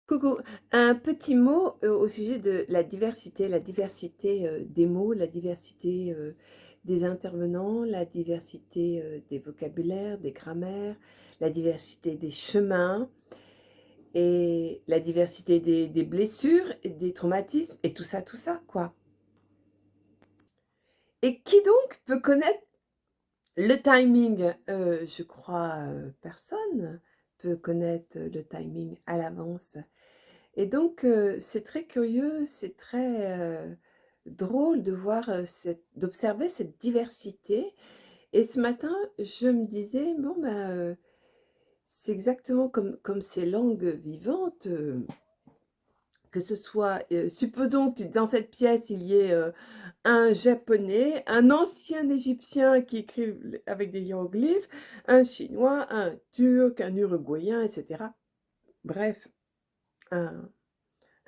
Coucou, un petit mot au sujet de la diversité des mots, la diversité des intervenants, la diversité des vocabulaires, des grammaires, la diversité des chemins et la diversité des blessures, et des traumatismes et tout ça, quoi. Et qui donc peut connaître le timing? Je crois personne peut connaître le timing à l'avance. Et donc, c'est très curieux, c'est très, drôle de voir, d'observer cette diversité et ce matin, je me disais: «Bon, bah, c'est exactement comme ces langues vivantes, que ce soit, supposons que dans cette pièce, il y ait, un japonais, un ancien égyptien qui écrive avec des hiéroglyphes, un chinois, un turc, un uruguayen et cetera. Bref, un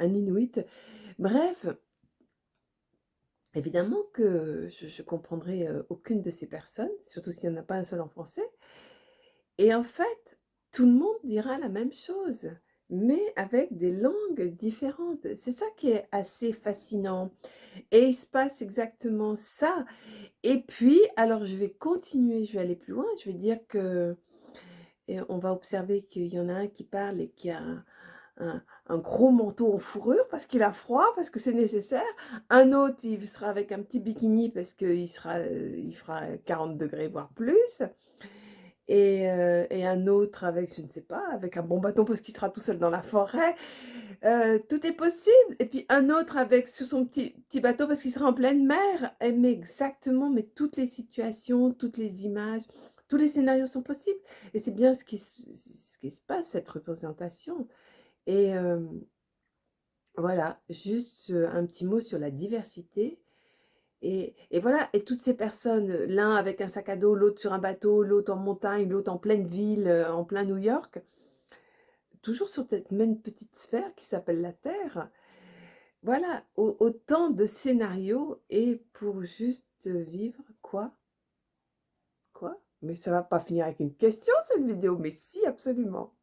inuit. Bref, évidemment que je comprendrai, aucune de ces personnes, surtout s'il y en a pas un seul en français et en fait, tout le monde dira la même chose, mais avec des langues différentes. C'est ça qui est assez fascinant et il se passe exactement ça et puis alors je vais continuer, je vais aller plus loin, je vais dire que et on va observer qu'il y en a un qui parle et qui a un gros manteau en fourrure parce qu'il a froid, parce que c'est nécessaire. Un autre, il sera avec un petit bikini parce qu'il sera, il fera 40 degrés voire plus et un autre avec, je ne sais pas, avec un bon bâton parce qu'il sera tout seul dans la forêt. Tout est possible et puis un autre avec sur son petit bateau parce qu'il sera en pleine mer mais exactement, mais toutes les situations, toutes les images, tous les scénarios sont possibles et c'est bien ce qui se passe, cette représentation et voilà, juste, un petit mot sur la diversité et voilà et toutes ces personnes, l'un avec un sac à dos, l'autre sur un bateau, l'autre en montagne, l'autre en pleine ville, en plein New York, toujours sur cette même petite sphère qui s'appelle la Terre. Voilà, au autant de scénarios et pour juste vivre quoi? Quoi? Mais ça va pas finir avec une question cette vidéo? Mais si, absolument.